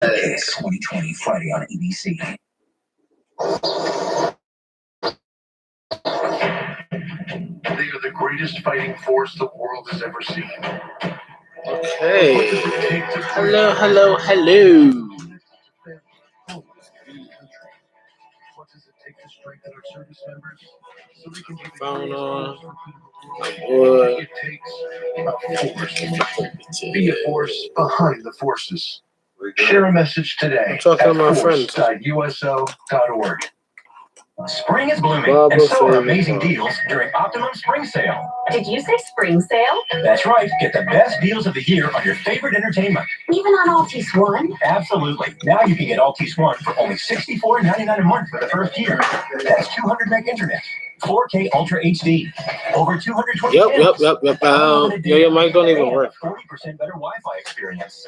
It's 2020 Friday on ABC. They are the greatest fighting force the world has ever seen. Okay. Hello. What does it take to strengthen our service members so they can be the Phone on. It takes a force. Be a force behind the forces. Share a message today I'm talking at to my friends. force.uso.org. Spring is blooming, Barbara and so are favorite amazing part. deals during Optimum Spring Sale. Did you say spring sale? That's right. Get the best deals of the year on your favorite entertainment. Even on Altice One? Absolutely. Now you can get Altice One for only $64.99 a month for the first year. That's 200 meg internet, 4K Ultra HD, over 220 channels. Yep. Your mic don't even work. 40% better Wi-Fi experience.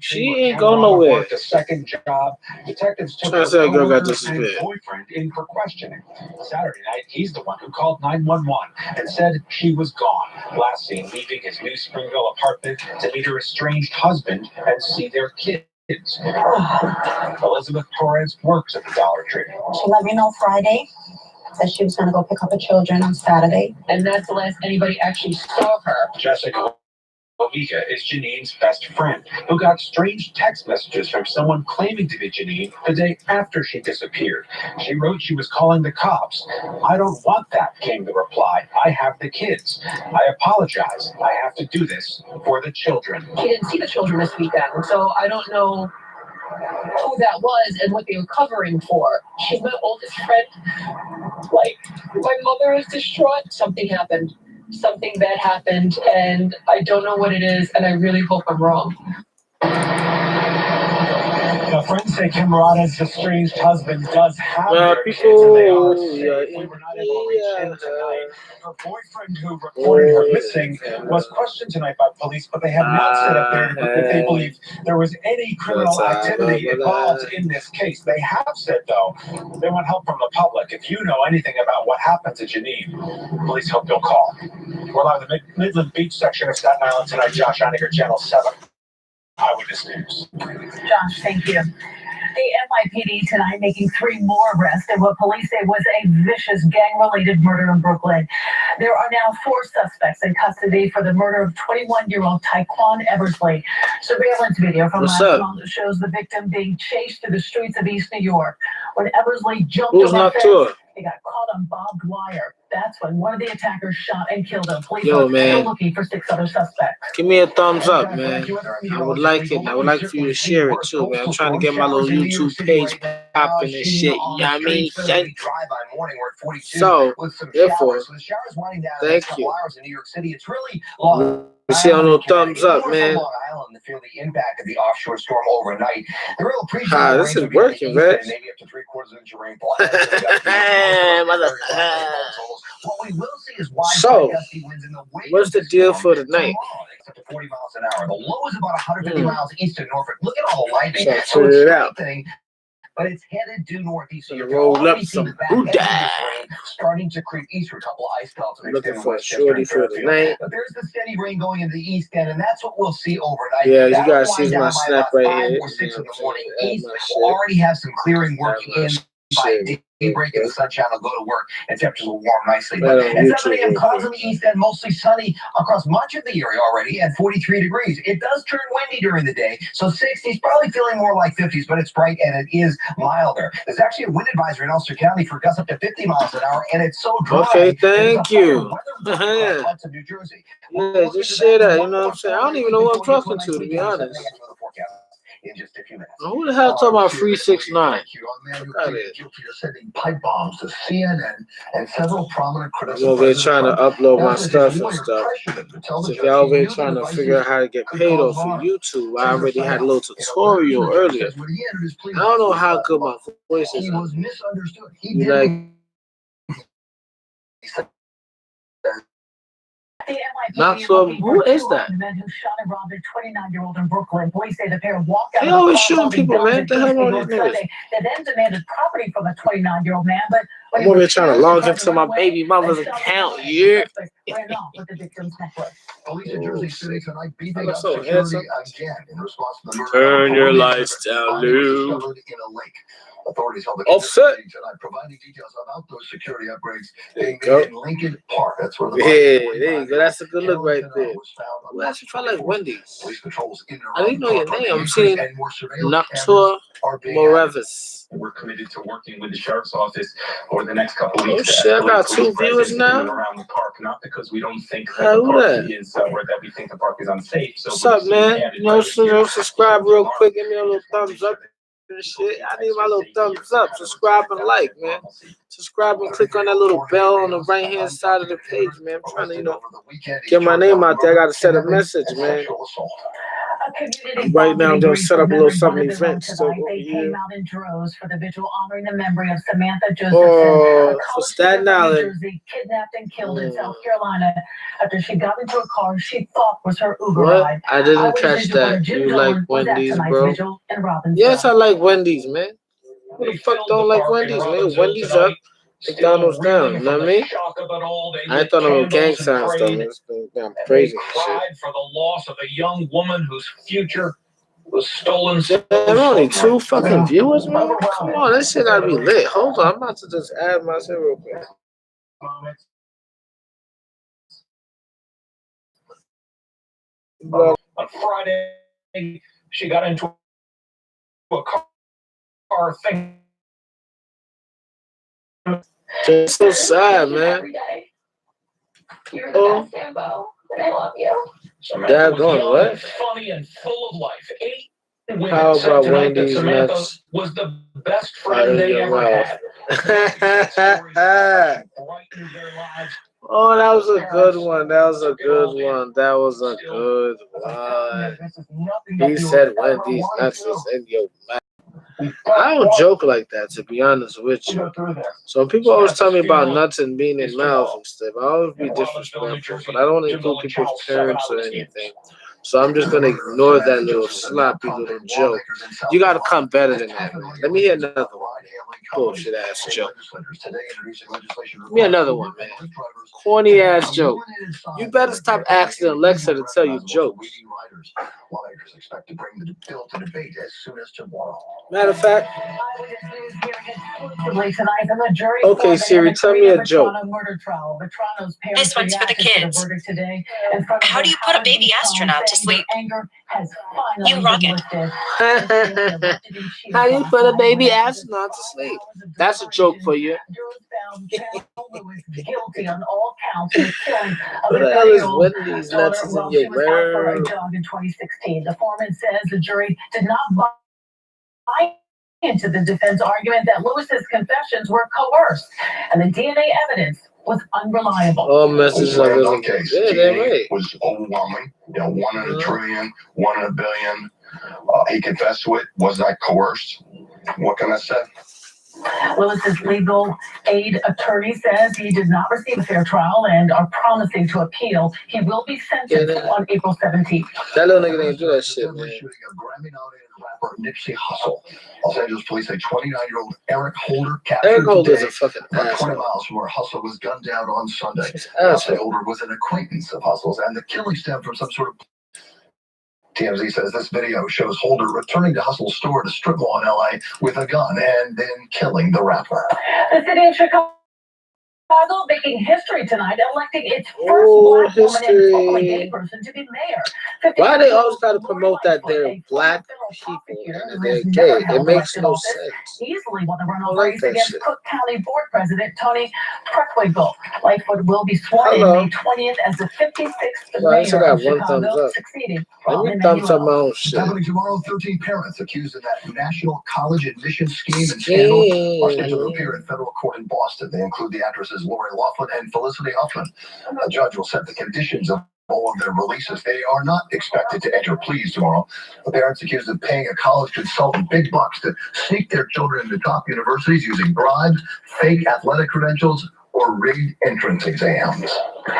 She ain't going nowhere. A second job. Detectives took Trying to say a girl got her disappeared. boyfriend in for questioning. Saturday night, he's the one who called 911 and said she was gone. Last seen leaving his new Springville apartment to meet her estranged husband and see their kids. Elizabeth Torres works at the Dollar Tree. She let me know Friday that she was going to go pick up her children on Saturday. And that's the last anybody actually saw her. Jessica Omega is Janine's best friend, who got strange text messages from someone claiming to be Janine the day after she disappeared. She wrote she was calling the cops. "I don't want that," came the reply. "I have the kids. I apologize. I have to do this for the children." She didn't see the children this weekend, so I don't know who that was and what they were covering for. She's my oldest friend. Like, my mother is distraught. Something happened. Something bad happened, and I don't know what it is, and I really hope I'm wrong. Now, friends say Kim Murata's estranged husband does have their kids, People, and they are safe. We were not able to reach him tonight. Her boyfriend, who reported her missing, was questioned tonight by police, but they have not said if they believe there was any criminal activity involved in this case. They have said, though, they want help from the public. If you know anything about what happened to Janine, please hope you'll call. We're live in the Midland Beach section of Staten Island tonight. Josh Einiger, Channel 7. Eyewitness News. Josh, thank you. The NYPD tonight making 3 more arrests in what police say was a vicious gang-related murder in Brooklyn. There are now 4 suspects in custody for the murder of 21-year-old Tyquan Eversley. Surveillance video from last month shows the victim being chased through the streets of East New York. When Eversley jumped over the fence, he got caught on barbed wire. That's when one of the attackers shot and killed him. Police are still looking for 6 other suspects. Give me a thumbs up, man. I would like it. I would like for you to share it too, man. I'm trying to get my little YouTube page popping and shit. You know what I mean? So, therefore, thank you. You see a little thumbs up, man. This is working, man. So, what's the deal for tonight? 40 miles an hour. The low is about 150 miles east of Norfolk. Look at all the lightning. So it's it out. But it's headed due northeast. So you're roll up some Buddha. Starting to creep eastward. A couple of ice belts. Looking for a shorty for tonight. But there's the steady rain going into the east end, and that's what we'll see overnight. Yeah, you guys see my snap right here. 5 or 6 in the morning. East will already have some clearing working in by daybreak, and the sunshine will go to work, and temperatures will warm nicely. But at 7 a.m., clouds in the east end, mostly sunny across much of the area already at 43 degrees. It does turn windy during the day, so 60s, probably feeling more like 50s, but it's bright and it is milder. There's actually a wind advisory in Ulster County for gusts up to 50 miles an hour, and it's so dry. Okay, thank you. Parts of New Jersey. Yeah, just share that. You know what I'm saying? I don't even know who I'm talking to be honest. In just a few minutes. Who the hell talking about 369? Sending pipe bombs to CNN and several prominent critics. Over there trying to upload my stuff and stuff. So if y'all over there trying to figure out how to get paid off of YouTube, I already had a little tutorial earlier. I don't know how good my voice is. He was misunderstood. You like, not so. Who is that? The men who shot and robbed a 29-year-old in Brooklyn. Police say the pair walked out. They always shooting people, man. What the hell are these niggas? They then demanded property from a 29-yearld man, but I'm over here trying to log into my baby mama's account. Yeah. Ran off with the victim's necklace. Police in Jersey City tonight beefing up So security again in response to the murder. Turn your lights down, Lou. In a lake. Authorities held the Offset. tonight, providing details about those security upgrades being Go. made in Lincoln Park. That's where the There you go. That's a good look right there. Well, that's if I like Wendy's. Police patrols in I didn't know your name. I'm seeing and more surveillance Noctua are being added. Morevis. We're committed to working with the sheriff's office over the next couple of weeks. Oh, shit, I got 2 viewers now? Around the park, not because we don't think Hey, that the who park that? is, or that we think the park is unsafe. So What's up, man? You know, subscribe real quick. Give me a little thumbs up and shit. I need my little thumbs up. Subscribe and like, man. Subscribe and click on that little bell on the right hand side of the page, man. I'm trying to, get my name out there. I gotta send a message, man. Right now, I'm gonna set up a little something event. So They came out in droves for the vigil honoring the memory of Samantha Josephson, Oh, for Staten Island. Jersey, kidnapped and killed in South Carolina after she got into a car she thought was her Uber What? ride. I didn't catch that. You like Wendy's, bro? Yes, I like Wendy's, man. Who the fuck don't like Wendy's, man? Wendy's up, McDonald's down. You know what I mean? I ain't thought no gang signs though. It's been crazy and shit. For the loss of a young woman whose future was stolen. Damn, only 2 fucking viewers, man. Come on, this shit gotta be lit. Hold on, I'm about to just add myself real quick. On Friday, she got into a car thing. It's so sad, man. You're the best, Sambo, and I love you. Dad going what? Funny and full of life. 8 women How said about tonight that Wendy's Samantha nuts? was the best friend they ever had. Brightened their lives. Oh, that was a good one. That was a good one. That was a good one. He said Wendy's nuts is in your mouth. I don't joke like that, to be honest with you. So people always tell me about nuts and being in mouths and stuff. I always be disrespectful, but I don't include people's parents or anything. So I'm just gonna ignore that little sloppy little joke. You gotta come better than that, man. Let me hear another one. Bullshit ass joke. Give me another one, man. Corny ass joke. You better stop asking Alexa to tell you jokes. Lawmakers expect to bring the bill to debate as soon as tomorrow. Matter of fact, Exclusively tonight from the jury. okay, Siri, tell me a joke. Murder trial. Vetrano's parents This one's for the reacted to kids. verdict today in front of How do you put a baby Howard astronaut to saying their sleep? Anger has finally You rock been it. lifted. How do you put a baby astronaut to sleep? That's a joke for you. Jurors found Carol Lewis guilty on all counts of the killing of Who her the hell is 30-year-old winning these daughter nuts in while your she was out for a world? jog in 2016. The foreman says the jury did not buy into the defense argument that Lewis's confessions were coerced and the DNA evidence was unreliable. All messages are Well, really case, yeah, they're DNA right. was overwhelming. 1 in a trillion, 1 in a billion. He confessed to it. Was not coerced. What can I say? Lewis's legal aid attorney says he did not receive a fair trial and are promising to appeal. He will be sentenced on April 17th. That little nigga didn't do that shit, Deadly man. shooting of Grammy-nominated rapper Nipsey Hussle. Los Angeles police say 29-year-old Eric Holder captured Eric Holder's today a fucking about 20 asshole. miles from where Hussle was gunned down on Sunday. He's an Police say asshole. Holder was an acquaintance of Hussle's, and the killing stemmed from some sort of. TMZ says this video shows Holder returning to Hussle's store to strip mall in LA with a gun and then killing the rapper. The city of Chicago making history tonight, electing its first Oh, black woman and only gay history. person to be mayor. Why they always gotta promote that they're black people and they're gay? It makes no sense. Easily won the I runoff like race that against shit. Cook County Board President Tony Preckwinkle. Lightfoot will be sworn in Hello. May 20th as the 56th Well, I still mayor got of one thumbs Chicago, up. succeeding Let Rahm me thumbs up my Emanuel. own shit. Happening tomorrow, 13 parents accused of that national college admission scheme and scandal are scheduled to appear in federal court in Boston. They include the actresses Lori Loughlin and Felicity Huffman. A judge will set the conditions of all of their releases. They are not expected to enter pleas tomorrow. The parents accused of paying a college consultant big bucks to sneak their children into top universities using bribes, fake athletic credentials, or rigged entrance exams.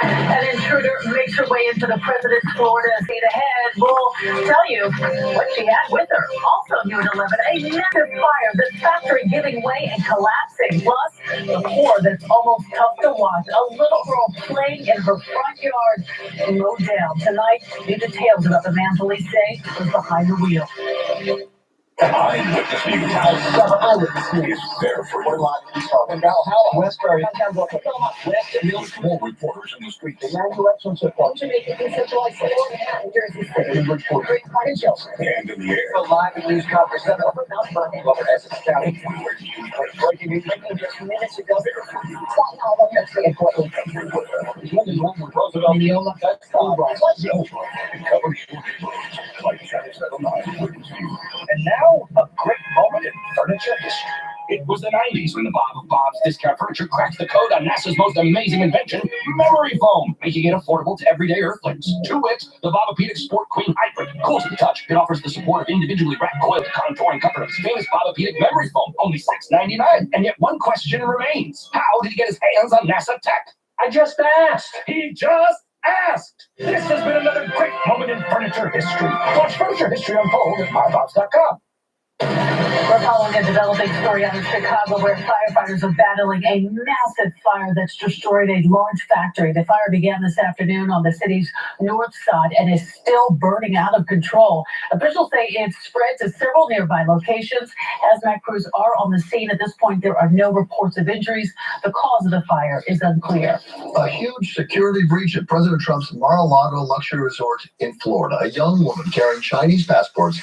An intruder makes her way into the president's Florida seat ahead. We'll tell you what she had with her. Also new at 11, a massive fire, the factory giving way and collapsing. Plus, the pour that's almost tough to watch. A little girl playing in her front yard, mowed down. Tonight, new details about the man police say was behind the wheel. Eyewitness News. Eyewitness News. There for you. And Valhalla, Westbury, West and Mills, more reporters in the streets. The resurrection support. Jamaica, decentralized Florida, New Jersey City, Bridgeport, and Chelsea. And in the air. The live news conference center over Essex County. Breaking news just minutes ago. There for you. That's the important. Mineola, that's the right. And now, a great moment in furniture history. It was the 90s when the Bob of Bob's Discount Furniture cracked the code on NASA's most amazing invention, memory foam, making it affordable to everyday earthlings. To it, the Bobapedic Sport Queen Hybrid. Cool to the touch, it offers the support of individually wrapped coiled contouring comfort of its famous Bobapedic memory foam, only $6.99. And yet one question remains. How did he get his hands on NASA tech? I just asked. He just asked. This has been another great moment in furniture history. Watch Furniture History unfold at mybobs.com. We're following a developing story out of Chicago where firefighters are battling a massive fire that's destroyed a large factory. The fire began this afternoon on the city's north side and is still burning out of control. Officials say it's spread to several nearby locations. Hazmat crews are on the scene. At this point, there are no reports of injuries. The cause of the fire is unclear. A huge security breach at President Trump's Mar-a-Lago luxury resort in Florida. A young woman carrying Chinese passports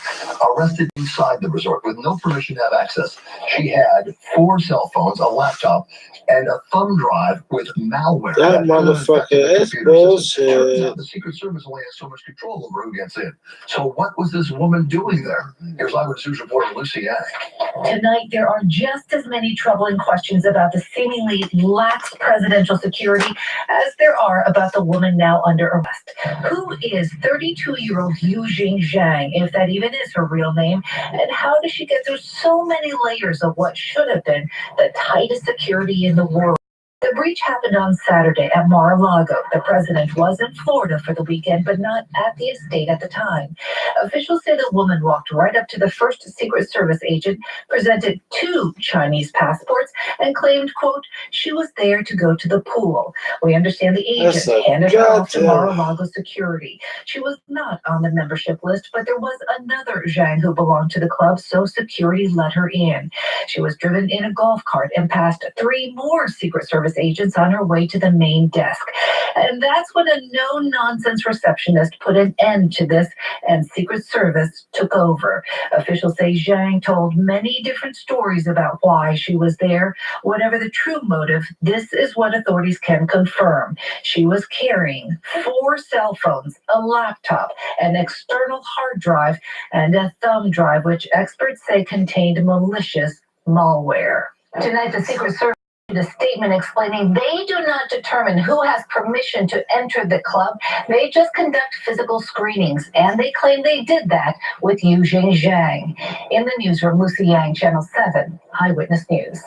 arrested inside the resort with no permission to have access. She had 4 cell phones, a laptop, and a thumb drive with malware. That motherfucker is bullshit. Turns out the Secret Service only has so much control over who gets in. So what was this woman doing there? Here's Eyewitness News reporter Lucy Anning. Tonight, there are just as many troubling questions about the seemingly lax presidential security as there are about the woman now under arrest. Who is 32-year-old Yu Jing Zhang, if that even is her real name, and how does she get through so many layers of what should have been the tightest security in the world? The breach happened on Saturday at Mar-a-Lago. The president was in Florida for the weekend, but not at the estate at the time. Officials say the woman walked right up to the first Secret Service agent, presented 2 Chinese passports, and claimed, quote, she was there to go to the pool. We understand the agent handed her off to Mar-a-Lago security. She was not on the membership list, but there was another Zhang who belonged to the club, so security let her in. She was driven in a golf cart and passed 3 more Secret Service agents on her way to the main desk. And that's when a no-nonsense receptionist put an end to this, and Secret Service took over. Officials say Zhang told many different stories about why she was there. Whatever the true motive, this is what authorities can confirm. She was carrying 4 cell phones, a laptop, an external hard drive, and a thumb drive, which experts say contained malicious malware. Tonight, the Secret Service issued a statement explaining they do not determine who has permission to enter the club. They just conduct physical screenings, and they claim they did that with Yujing Zhang. In the newsroom, Lucy Yang, Channel 7, Eyewitness News.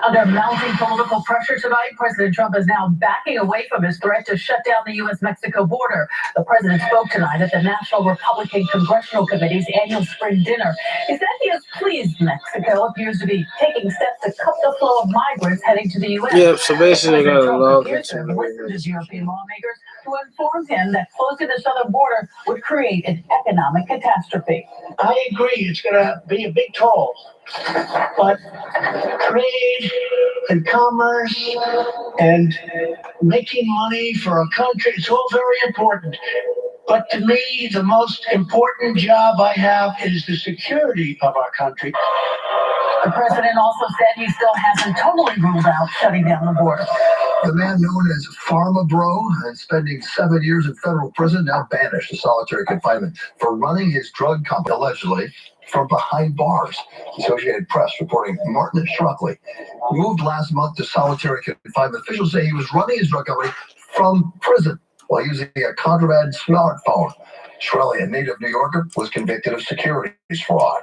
Under mounting political pressure tonight, President Trump is now backing away from his threat to shut down the U.S.-Mexico border. The president spoke tonight at the National Republican Congressional Committee's annual spring dinner. He said he is pleased Mexico appears to be taking steps to cut the flow of migrants heading to the U.S. Yeah, so basically got a log into listen to European lawmakers who informed him that closing the southern border would create an economic catastrophe. I agree, it's going to be a big toll. But trade and commerce and making money for a country, it's all very important. But to me, the most important job I have is the security of our country. The president also said he still hasn't totally ruled out shutting down the border. The man known as Pharma Bro and spending 7 years in federal prison, now banished to solitary confinement for running his drug company, allegedly, from behind bars. The Associated Press reporting Martin Shkreli moved last month to solitary confinement. Officials say he was running his drug company from prison while using a contraband smartphone. Shkreli, a native New Yorker, was convicted of securities fraud.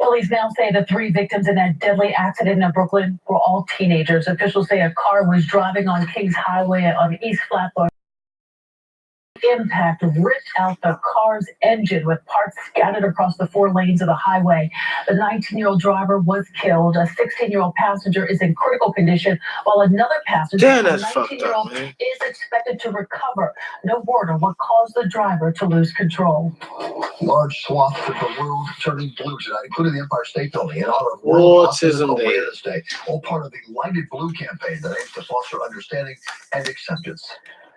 Police now say the 3 victims in that deadly accident in Brooklyn were all teenagers. Officials say a car was driving on Kings Highway on East Flatbush. Impact ripped out the car's engine with parts scattered across the 4 lanes of the highway. The 19-year-old driver was killed. A 16-year-old passenger is in critical condition, while another passenger, a 19-year-old, is expected to recover. No word on what caused the driver to lose control. Large swaths of the world turning blue tonight, including the Empire State Building, in honor of World Autism Awareness Day. All part of the Lighted Blue campaign that aims to foster understanding and acceptance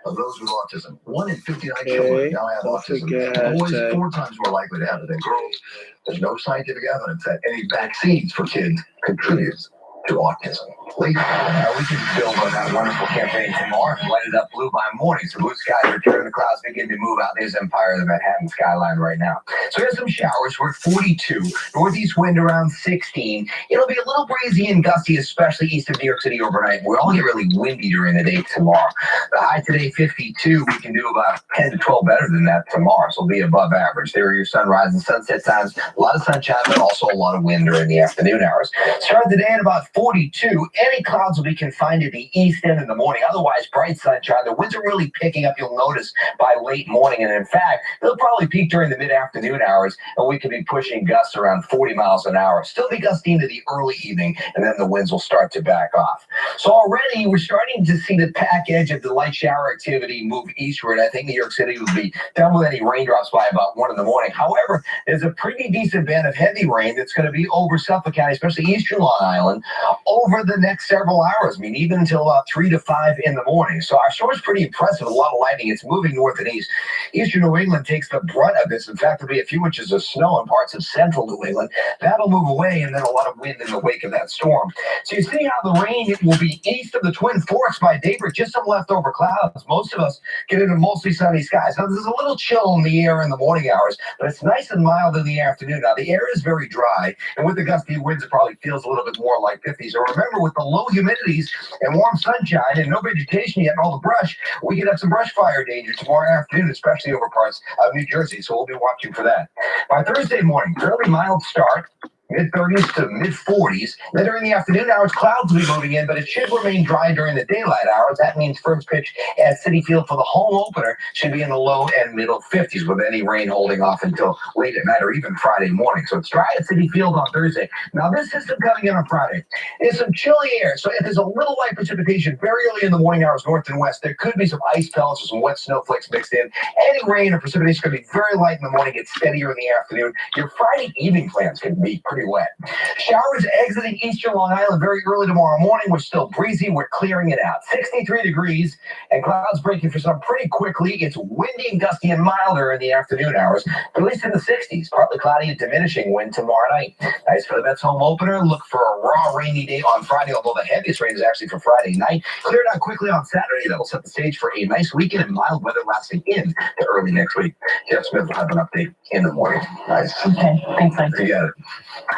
of those with autism. 1 in 59 children now have autism. Boys 4 times more likely to have it than girls. There's no scientific evidence that any vaccines for kids contributes to autism. We can build on that wonderful campaign tomorrow and light it up blue by morning. So blue skies return, the clouds begin to move out. There's Empire, the Manhattan skyline right now. So here's some showers. We're at 42. Northeast wind around 16. It'll be a little breezy and gusty, especially east of New York City overnight. We'll all get really windy during the day tomorrow. The high today, 52. We can do about 10 to 12 better than that tomorrow. So it'll be above average. There are your sunrise and sunset times. A lot of sunshine, but also a lot of wind during the afternoon hours. Start the day at about 42. Any clouds will be confined to the east end in the morning. Otherwise, bright sunshine. The winds are really picking up, you'll notice, by late morning. And in fact, they'll probably peak during the mid-afternoon hours, and we could be pushing gusts around 40 miles an hour. Still be gusty into the early evening, and then the winds will start to back off. So already, we're starting to see the pack edge of the light shower activity move eastward. I think New York City will be done with any raindrops by about 1 in the morning. However, there's a pretty decent band of heavy rain that's going to be over Suffolk County, especially eastern Long Island, over the next several hours. I mean, even until about 3 to 5 in the morning. So our storm is pretty impressive. A lot of lightning. It's moving north and east. Eastern New England takes the brunt of this. In fact, there'll be a few inches of snow in parts of central New England. That'll move away, and then a lot of wind in the wake of that storm. So you see how the rain will be east of the Twin Forks by daybreak. Just some leftover clouds. Most of us get into mostly sunny skies. Now, there's a little chill in the air in the morning hours, but it's nice and mild in the afternoon. Now, the air is very dry, and with the gusty winds, it probably feels a little bit more like 50. So remember, with the low humidities and warm sunshine and no vegetation yet and all the brush, we could have some brush fire danger tomorrow afternoon, especially over parts of New Jersey. So we'll be watching for that. By Thursday morning, fairly mild start. mid-30s to mid-40s. Then during the afternoon hours, clouds will be moving in, but it should remain dry during the daylight hours. That means first pitch at Citi Field for the home opener should be in the low and middle 50s, with any rain holding off until late at night or even Friday morning. So it's dry at Citi Field on Thursday. Now this system coming in on Friday is some chilly air. So if there's a little light precipitation very early in the morning hours north and west, there could be some ice pellets or some wet snowflakes mixed in. Any rain or precipitation could be very light in the morning, get steadier in the afternoon. Your Friday evening plans can be pretty wet. Showers exiting eastern Long Island very early tomorrow morning. We're still breezy. We're clearing it out. 63 degrees and clouds breaking for some pretty quickly. It's windy and gusty and milder in the afternoon hours, but at least in the 60s. Partly cloudy and diminishing wind tomorrow night. Nice for the Mets home opener. Look for a raw, rainy day on Friday, although the heaviest rain is actually for Friday night. Cleared out quickly on Saturday. That'll set the stage for a nice weekend and mild weather lasting in to early next week. Jeff Smith will have an update in the morning. Nice. Okay, thanks, Mike. You got it.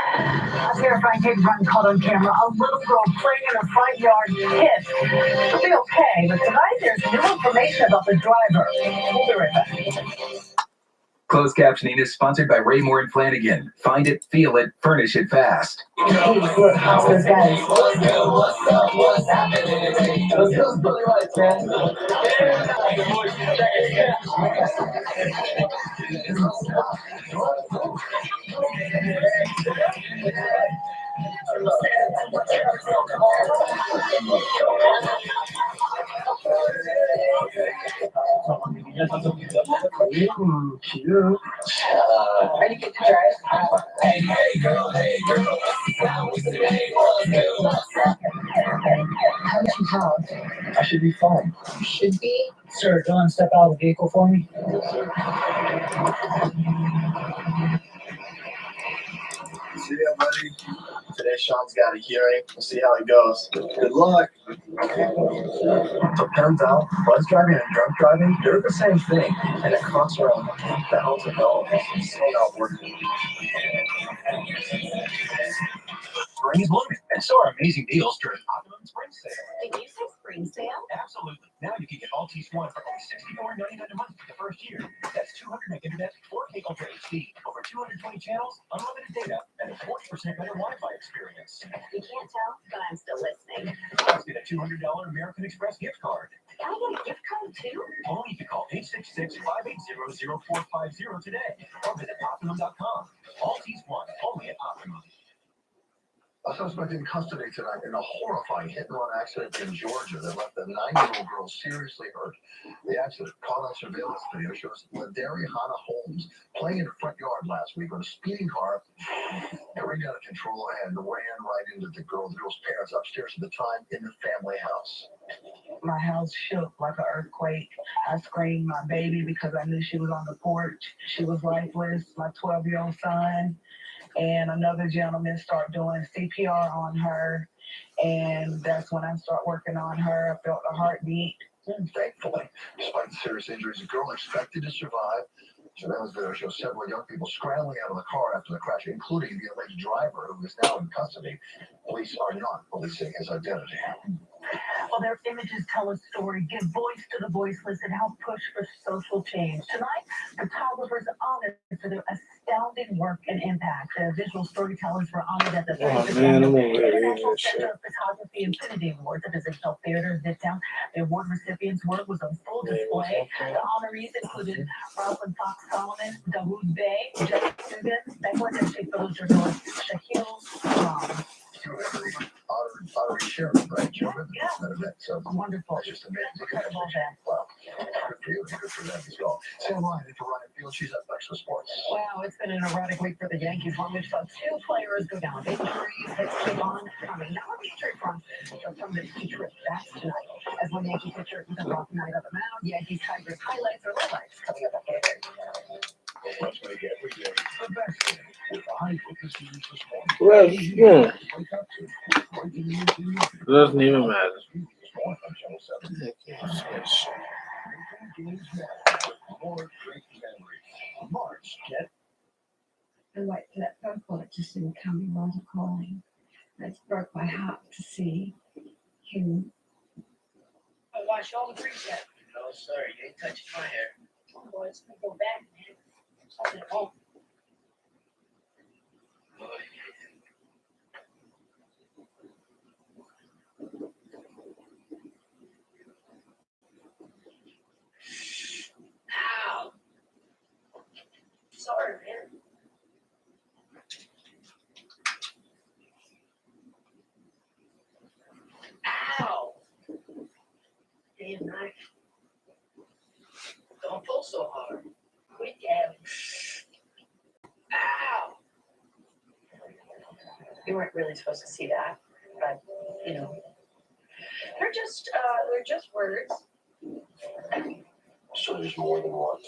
A terrifying tape run caught on camera. A little girl playing in her front yard hit. She'll be okay, but tonight there's new information about the driver. We'll be right back. Closed captioning is sponsored by Raymore and Flanagan. Find it, feel it, furnish it fast. Hey, look, how's those guys? What's happening? Those Billy Lights, man. Ready to get to drive? Hey girl, now we say what's new. How did you talk? I should be fine. You should be. Sir, go and step out of the vehicle for me. See ya, buddy. Today Sean's got a hearing. We'll see how it goes. Good luck. So turns out, buzz driving and drunk driving, they're the same thing. And it costs around $10,000. It's still not working. Spring is blooming, and so are amazing deals during Optimum Spring Sale. Did you say spring sale? Absolutely. Now you can get Altice One for only $64.99 a month for the first year. That's 200 meg internet, 4K Ultra HD, over 220 channels, unlimited data, and a 40% better Wi-Fi experience. You can't tell, but I'm still listening. Plus, get a $200 American Express gift card. Can I get a gift card too? Only if you call 866-580-0450 today or visit Optimum.com. Altice One, only at Optimum. A suspect in custody tonight in a horrifying hit-and-run accident in Georgia that left a 9-year-old girl seriously hurt. The accident, caught on surveillance video, shows Ladari Hannah Holmes playing in her front yard last week when a speeding car carried out of control and ran right into the girl's parents upstairs at the time in the family house. My house shook like an earthquake. I screamed my baby because I knew she was on the porch. She was lifeless, my 12-year-old son. And another gentleman started doing CPR on her. And that's when I started working on her. I felt a heartbeat. And thankfully, despite the serious injuries, the girl expected to survive. Surveillance video shows several young people scrambling out of the car after the crash, including the alleged driver, who is now in custody. Police are not releasing his identity. Well, their images tell a story, give voice to the voiceless, and help push for social change. Tonight, photographers honored for their astounding work and impact. The visual storytellers were honored at the International Center of Photography Infinity Awards at the Ziegfeld Theater in Midtown. The award recipients' work was on full display. The honorees included Rosalind Fox Solomon, Dawood Bey, Jeff Dugan, Beckwith, and Chief Village journalist Shahil. Honorary sheriff, right? Yeah. That event. So Wonderful. that's just amazing. Incredible event. Wow. Good for you. Good for them as well. Sam Ryan in for Ryan Field. She's up next for sports. Wow, it's been an erratic week for the Yankees. One which saw two players go down with injuries that keep on coming. Now the injury front from the Detroit Bats tonight. As one Yankee pitcher with a rough night on the mound, Yankees Tigers highlights or lowlights coming up ahead. Let's make every day the best day with eyewitness news this morning. Well, yeah, Wake up to breaking news in your doesn't even matter. this morning on Channel 7. Games now with more great memories. March, get And wait for that phone call that just didn't come in while I'm calling. It broke my heart to see him. I wash all the grease out. No, sir, you ain't touching my hair. Oh, boy, it's gonna go back, man. Something at home. Boy, Sorry, man. Ow! Damn knife. Don't pull so hard. Quit dabbing. Ow! You weren't really supposed to see that, but you know, they're just words. So there's more than one.